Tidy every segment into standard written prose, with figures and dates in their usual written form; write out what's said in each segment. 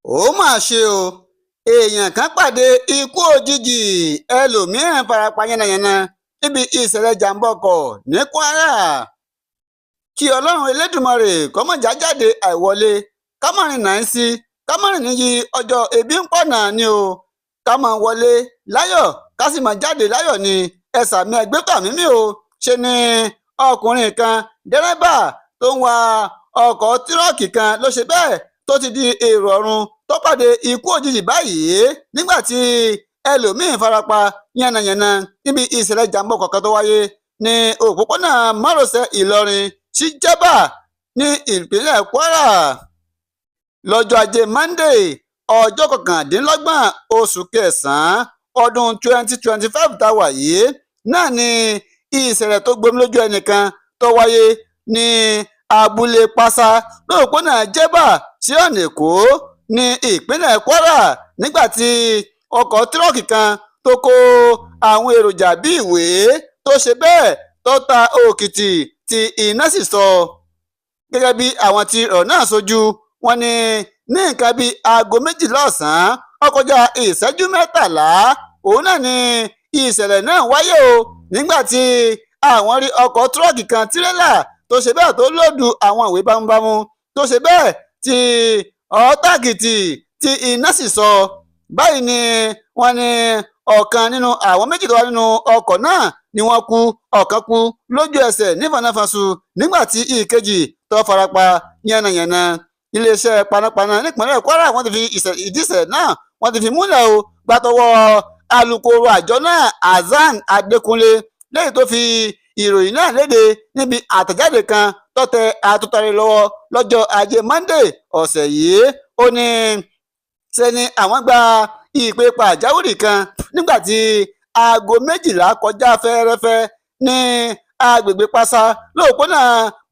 ó mà ṣe o èèyàn kan pàdé ikú òjijì ẹlòmíràn farapa yánnayànna níbi ìṣẹ̀lẹ̀ jàǹbá ọkọ̀ ní Kwara. Kí Ọlọ́run Elédùmarè kó má jà jáde àìwọlé, ká má rìn náà sí, ká má rìn níyì ọjọ́ ebi ń pọ̀nà ni o, ká má wọlé láyọ̀ ká sì má jáde láyọ̀ ni ẹ sàmì ẹgbẹ́ tàmí mi o. Ṣe ni ọkùnrin kan dẹ́rẹ́bà tó ń wa ọkọ̀ tírọ́ọ̀kì kan ló ṣe bẹ́ẹ̀ tó ti di èrò ọ̀run tó pàdé ikú òjijì báyìí nígbà tí ẹlòmíín farapa yánnayànna níbi ìṣẹ̀lẹ̀ jàǹbá ọkọ̀ kan tó wáyé ní òpópónà márosẹ̀ Ìlọrin sí Jẹ́bà ní ìpínlẹ̀ Kwara lọ́jọ́ ajé Monday ọjọ́ kọkàndínlọ́gbọ̀n oṣù kẹsàn-án ọdún 2025 tá a wà yìí náà ni ìṣẹ̀lẹ̀ tó gbomi lójú ẹnìkan tó wáyé ní abúlé Pásá lóòpónà Jẹ́bà sí ọ̀nà Èkó ní ìpínlẹ̀ Kwara nígbà tí ọkọ̀ tírọ́ọ̀kì kan tó kó àwọn èròjà bíi ìwé tó ṣe bẹ́ẹ̀ tó ta òkìtì tí iná sì sọ. Gẹ́gẹ́ bí àwọn tí ọ̀rọ̀ náà ṣojú wọn ní nǹkan bíi aago 12 ọ̀sán ó kọjá ìṣẹ́jú 13 òun náà ni ìṣẹ̀lẹ̀ náà wáyé o nígbà tí àwọn rí ọkọ̀ tírọ́ọ̀kì kan tirẹ́là tó ṣe bẹ́ẹ̀ tó lòdù àwọn ìwé bámúbámú tó ṣe bẹ́ẹ̀ tí ọ̀tàkìtì tí iná sì sọ. Báyìí ni wọ́n ní ọ̀kan nínú àwọn méjì tó wà nínú ọkọ̀ náà ni wọ́n kú, ọ̀kan kú lójú ẹsẹ̀ nífọ̀nàfọ̀nṣu nígbà tí ìkejì tó farapa yánnayànna. Iléeṣẹ́ panápaná nípínlẹ̀ Kwara wọ́n ti fi ìdí ìṣẹ̀lẹ̀ náà wọ́n ti fi múlẹ̀ o gbàtọwọ́ alukoro àjọ náà Hasan Adékúnlé lẹ́yìn tó fi ìròyìn náà léde níbi àtẹ̀jáde kan tó tẹ àtúntàrí lọ́wọ́ lọ́jọ́ ajé Monday ọ̀sẹ̀ yìí. Ó ní ṣe ni àwọn gba ìpè pàjáwìrì kan nígbà tí aago 12 kọjá fẹ́ẹ́rẹ́fẹ́ ní agbègbè Pásá lóòpónà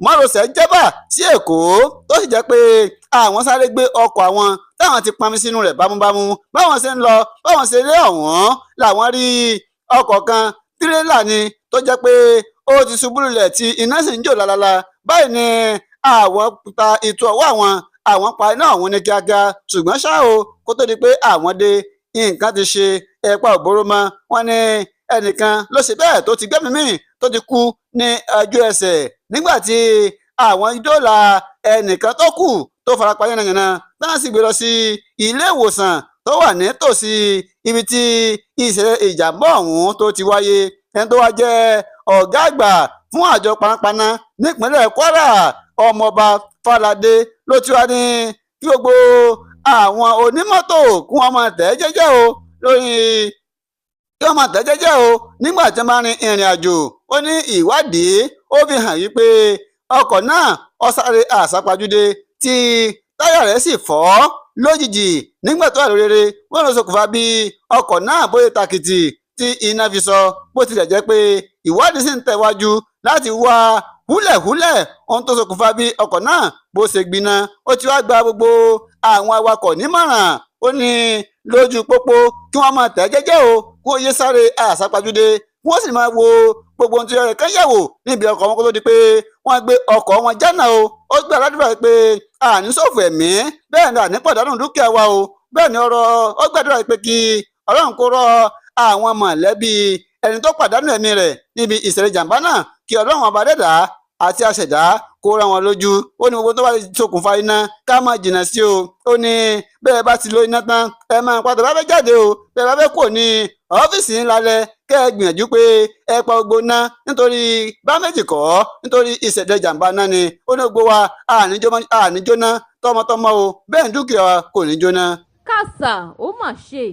márosẹ̀ Jẹ́bà sí Èkó tó sì jẹ́ pé àwọn sáré gbé ọkọ̀ àwọn táwọn ti pamí sínú rẹ̀ bámúbámú. Báwọn ṣe ń lọ báwọn ṣe lé ọ̀wọ́n làwọn rí ọkọ̀ kan tirẹ́là ni tó jẹ́ pé ó ti ṣubú lulẹ̀ tí iná sì ń jò lálálá. Báyìí ni àwọn ta ìtú ọwọ́ àwọn pa iná ọ̀hún ní kíákíá ṣùgbọ́n ṣá o kó tó di pé àwọn dé nǹkan ti ṣe ẹ̀pà òbóró mọ́. Wọ́n ní ẹnìkan ló ṣe bẹ́ẹ̀ tó ti gbẹ́mìí mì tó ti kú ní ojú ẹsẹ̀ nígbà tí àwọn dóòlà ẹnìkan tó kù tó farapa yánnayànna náà sì gbé lọ sí ilé ìwòsàn tó wà nítòsí ibi tí ìṣẹ̀lẹ̀ ìjàmbá ọ̀hún tó ti wáyé. Ẹni tó wá jẹ́ ọ̀gá àgbà fún àjọ panápaná nípínlẹ̀ Kwara ọmọọba Fáládé ló ti wá ní kí gbogbo àwọn onímọ́tò kí wọ́n máa tẹ̀ jẹ́jẹ́ o lórí kí wọ́n máa tẹ̀ jẹ́jẹ́ o nígbà tí wọ́n bá rin ìrìn àjò. Ó ní ìwádìí ó fi hàn yí pé ọkọ̀ náà ó sáré àsápajúdé tí táyà rẹ̀ sì fọ́ lójijì nígbà tó wà lórí eré. Wọ́n lọ ṣokùnfà bí ọkọ̀ náà bóyá tàkìtì tí iná fi sọ, bó tilẹ̀ jẹ́ pé ìwádìí sì ń tẹ̀wájú láti wá húlẹ̀húlẹ̀ ohun tó ṣokùnfà bí ọkọ̀ náà bó ṣe gbiná. Ó ti wá gba gbogbo àwọn awakọ̀ nímọ̀ràn. Ó ní lójú pópó kí wọ́n máa tẹ̀ jẹ́jẹ́ o kó yé sáré àsápajúdé kí wọ́n sì máa wo gbogbo ohun tí ọ̀rẹ́ kan yẹ̀wò níbi ọkọ̀ wọn kó tó di pé wọ́n gbé ọkọ̀ wọn jánà o. Ó gbé aládùúrà pé àní ṣòfò ẹ̀mí bẹ́ẹ̀ ni àní pàdánù dúkìá wa o. Bẹ́ẹ̀ ni ó gbàdúrà pé kí Ọlọ́run kó rọ àwọn mọ̀lẹ́bí ẹni tó pàdánù ẹ̀mí rẹ̀ níbi ìṣẹ̀lẹ̀ jàǹbá náà, kí Ọlọ́run ọba dẹ́dà àti àṣẹ̀dá kó rán wọn lójú. Ó ní gbogbo tó bá ṣokùnfà iná ká máa jìnnà sí o. Ó ní bẹ́ẹ̀ bá ti lo iná tán ẹ máa padà bá fẹ́ jáde o, bẹ́ẹ̀ bá fẹ́ kúrò ní ọ́fíìsì ńlá lẹ kẹ́ ẹ gbìyànjú pé ẹ pa gbogbo ná nítorí bá méjì kọ́ nítorí ìṣẹ̀lẹ̀ jàǹbá náà ni. Ó ní gbogbo wa àníjóná tọmọtọmọ o, bẹ́ẹ̀ dúkìá wa kò ní jóná. Kàsà ó mà ṣe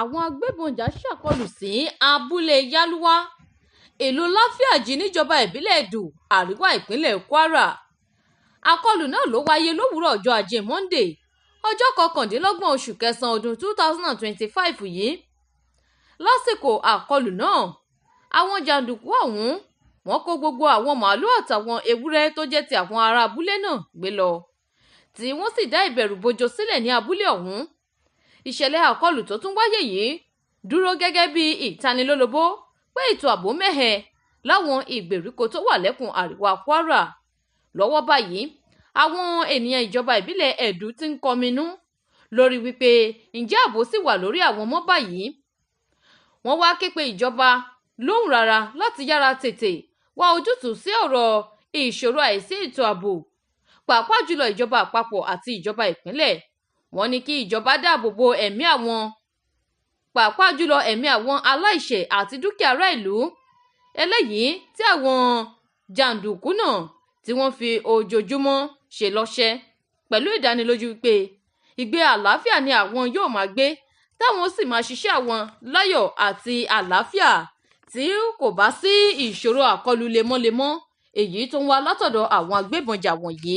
àwọn agbébọnjà ṣàkọlù sí abúlé Yálúwá ìlú Láfíàjì níjọba ìbílẹ̀ Ẹdù àríwá ìpínlẹ̀ Kwara. Àkọlù náà ló wáyé lówùúrọ̀ ọjọ́ ajé Monday ọjọ́ 29 oṣù kẹsàn-án ọdún 2025 yìí. Lásìkò àkọlù náà àwọn jàǹdùkú ọ̀hún wọ́n kó gbogbo àwọn màálù àtàwọn ewúrẹ́ tó jẹ́ ti àwọn ará abúlé náà gbé lọ tí wọ́n sì dá ìbẹ̀rù bojo sílẹ̀ ní abúlé ọ̀hún. Ìṣẹ̀lẹ̀ àkọlù tó tún wáyé yìí dúró gẹ́gẹ́ bí ìtanilólobó pé ètò ààbò mẹ́hẹ láwọn ìgbèríko tó wà lẹ́kùn àríwá Kwara. Lọ́wọ́ báyìí àwọn ènìyàn ìjọba ìbílẹ̀ Ẹdù ti ń kọminú lórí wípé ǹjẹ́ ààbò sì wà lórí àwọn ọmọ báyìí. Wọ́n wá ké pe ìjọba lóhùn rárá láti yára tètè wá ojútùú sí ọ̀rọ̀ ìṣòro àìsí ètò ààbò, pàápàá jùlọ ìjọba àpapọ̀ àti ìjọba ìpínlẹ̀. Wọ́n ní kí ìjọba dáàbò bo ẹ̀mí àwọn, pàápàá jùlọ ẹ̀mí àwọn aláìṣẹ̀ àti dúkìá ará ìlú, eléyìí tí àwọn jàǹdùkú náà tí wọ́n fi ojoojúmọ́ ṣe lọ́ṣẹ́, pẹ̀lú ìdánilójú wípé ìgbé àlàáfíà ni àwọn yóò máa gbé, táwọn sì máa ṣiṣẹ́ àwọn láyọ̀ àti àlàáfíà tí kò bá sí ìṣòro àkọlù lemọ́lemọ́ èyí tó ń wá látọ̀dọ̀ àwọn agbébọn jà wọ̀nyí.